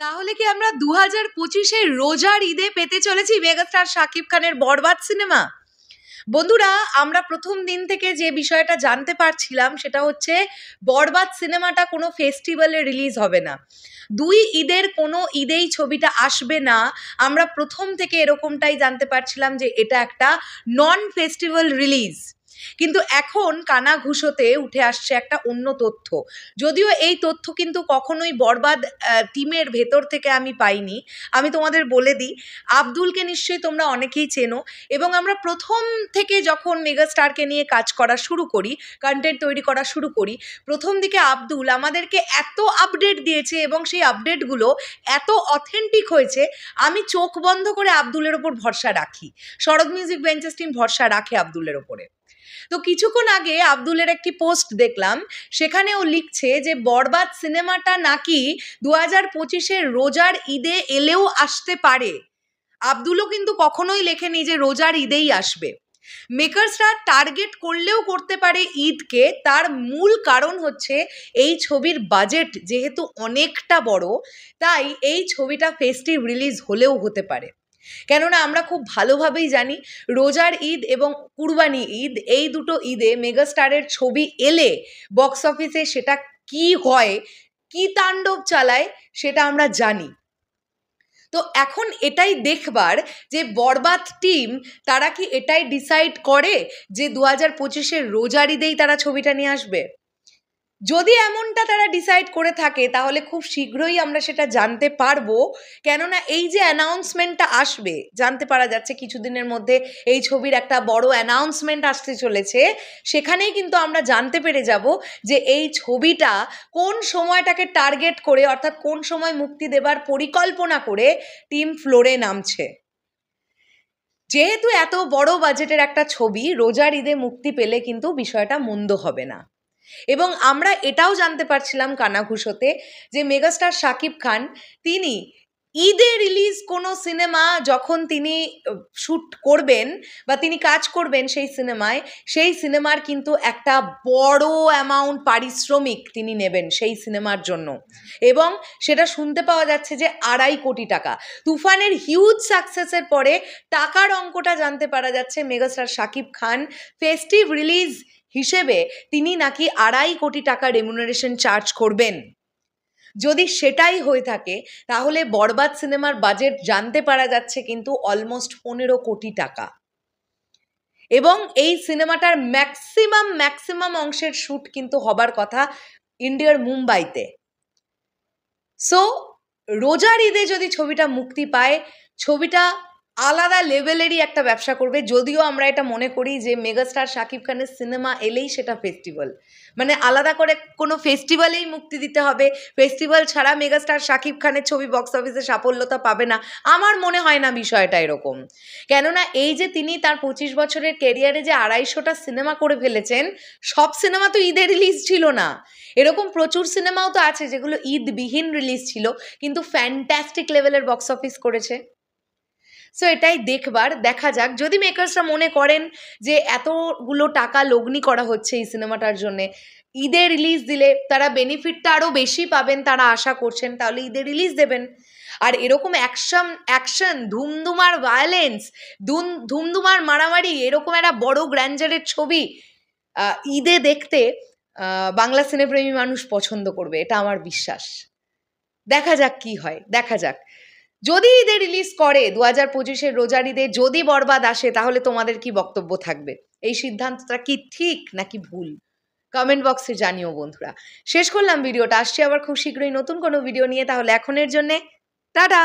তাহলে কি আমরা 2025-এ রোজার ঈদে পেতে চলেছি মেগাস্টার শাকিব খানের বরবাদ সিনেমা? বন্ধুরা, আমরা প্রথম দিন থেকে যে বিষয়টা জানতে পারছিলাম সেটা হচ্ছে বরবাদ সিনেমাটা কোনো ফেস্টিভ্যালে রিলিজ হবে না। দুই ঈদের কোনো ঈদেই ছবিটা আসবে না। আমরা প্রথম থেকে এরকমটাই জানতে পারছিলাম যে এটা একটা নন ফেস্টিভ্যাল রিলিজ। কিন্তু এখন কানাঘুষোতে উঠে আসছে একটা অন্য তথ্য। যদিও এই তথ্য কিন্তু কখনোই বরবাদ টিমের ভেতর থেকে আমি পাইনি। আমি তোমাদের বলে দিই, আব্দুলকে নিশ্চয়ই তোমরা অনেকেই চেনো, এবং আমরা প্রথম থেকে যখন মেগাস্টারকে নিয়ে কাজ করা শুরু করি, কন্টেন্ট তৈরি করা শুরু করি, প্রথম দিকে আব্দুল আমাদেরকে এত আপডেট দিয়েছে এবং সেই আপডেটগুলো এত অথেন্টিক হয়েছে, আমি চোখ বন্ধ করে আব্দুলের ওপর ভরসা রাখি। শরৎ মিউজিক বেঞ্চেস টিম ভরসা রাখে আব্দুলের ওপরে। তো কিছুক্ষণ আগে আব্দুলের একটি পোস্ট দেখলাম, সেখানে ও লিখছে যে বরবাদ সিনেমাটা নাকি 2025-এর রোজার ঈদে এলেও আসতে পারে। আব্দুলও কিন্তু কখনোই লেখেনি যে রোজার ঈদেই আসবে। মেকার্সরা টার্গেট করলেও করতে পারে ঈদকে, তার মূল কারণ হচ্ছে এই ছবির বাজেট যেহেতু অনেকটা বড়, তাই এই ছবিটা ফেস্টিভ রিলিজ হলেও হতে পারে। কেননা আমরা খুব ভালোভাবেই জানি রোজার ঈদ এবং কুরবানি ঈদ, এই দুটো ঈদে মেগাস্টারের ছবি এলে বক্স অফিসে সেটা কি হয়, কি তাণ্ডব চালায়, সেটা আমরা জানি। তো এখন এটাই দেখবার যে বরবাদ টিম তারা কি এটাই ডিসাইড করে যে 2025-এর রোজার ঈদেই তারা ছবিটা নিয়ে আসবে। যদি এমনটা তারা ডিসাইড করে থাকে তাহলে খুব শীঘ্রই আমরা সেটা জানতে পারবো। কেননা এই যে অ্যানাউন্সমেন্টটা আসবে, জানতে পারা যাচ্ছে কিছুদিনের মধ্যে এই ছবির একটা বড় অ্যানাউন্সমেন্ট আসতে চলেছে, সেখানেই কিন্তু আমরা জানতে পেরে যাব যে এই ছবিটা কোন সময়টাকে টার্গেট করে, অর্থাৎ কোন সময় মুক্তি দেবার পরিকল্পনা করে টিম ফ্লোরে নামছে। যেহেতু এত বড় বাজেটের একটা ছবি রোজার ঈদে মুক্তি পেলে কিন্তু বিষয়টা মন্দ হবে না। এবং আমরা এটাও জানতে পারছিলাম কানাঘুষোতে যে মেগাস্টার শাকিব খান তিনি ঈদে রিলিজ কোনো সিনেমা যখন তিনি শ্যুট করবেন বা তিনি কাজ করবেন সেই সিনেমায়, সেই সিনেমার কিন্তু একটা বড় অ্যামাউন্ট পারিশ্রমিক তিনি নেবেন সেই সিনেমার জন্য, এবং সেটা শুনতে পাওয়া যাচ্ছে যে 2.5 কোটি টাকা। তুফানের হিউজ সাকসেসের পরে টাকার অঙ্কটা জানতে পারা যাচ্ছে megastar Shakib Khan festive release হিসেবে তিনি নাকি 2.5 কোটি টাকা রেমুনারেশন চার্জ করবেন। যদি সেটাই হয়ে থাকে তাহলে বরবাদ সিনেমার বাজেট জানতে পারা যাচ্ছে কিন্তু অলমোস্ট 15 কোটি টাকা, এবং এই সিনেমাটার ম্যাক্সিমাম অংশের শ্যুট কিন্তু হবার কথা ইন্ডিয়ার মুম্বাইতে। সো রোজার ঈদে যদি ছবিটা মুক্তি পায়, ছবিটা আলাদা লেভেলেরই একটা ব্যবসা করবে। যদিও আমরা এটা মনে করি যে মেগাস্টার শাকিব খানের সিনেমা এলেই সেটা ফেস্টিভ্যাল, মানে আলাদা করে কোনো ফেস্টিভ্যালেই মুক্তি দিতে হবে, ফেস্টিভ্যাল ছাড়া মেগাস্টার শাকিব খানের ছবি বক্স অফিসে সাফল্যতা পাবে না, আমার মনে হয় না বিষয়টা এরকম। কেননা এই যে তিনি তার 25 বছরের ক্যারিয়ারে যে 250টা সিনেমা করে ফেলেছেন, সব সিনেমা তো ঈদে রিলিজ ছিল না। এরকম প্রচুর সিনেমাও তো আছে যেগুলো ঈদবিহীন রিলিজ ছিল কিন্তু ফ্যান্টাস্টিক লেভেলের বক্স অফিস করেছে। সো এটাই দেখবার, দেখা যাক। যদি মেকার্সরা মনে করেন যে এতগুলো টাকা লগ্নি করা হচ্ছে এই সিনেমাটার জন্যে, ঈদে রিলিজ দিলে তারা বেনিফিটটা আরও বেশি পাবেন তারা আশা করছেন, তাহলে ঈদে রিলিজ দেবেন। আর এরকম অ্যাকশন ধুমধুমার ভায়োলেন্স, ধুমধুমার মারামারি, এরকম একটা বড় গ্র্যান্ডারের ছবি ঈদে দেখতে বাংলা সিনেপ্রেমী মানুষ পছন্দ করবে, এটা আমার বিশ্বাস। দেখা যাক কি হয়, দেখা যাক। যদি ঈদে রিলিজ করে 2025-এর রোজার ঈদে যদি বরবাদ আসে, তাহলে তোমাদের কি বক্তব্য থাকবে? এই সিদ্ধান্তটা কি ঠিক নাকি ভুল? কমেন্ট বক্সে জানিও বন্ধুরা। শেষ করলাম ভিডিওটা, আসছি আবার খুব শীঘ্রই নতুন কোনো ভিডিও নিয়ে। তাহলে এখনের জন্যে টাটা।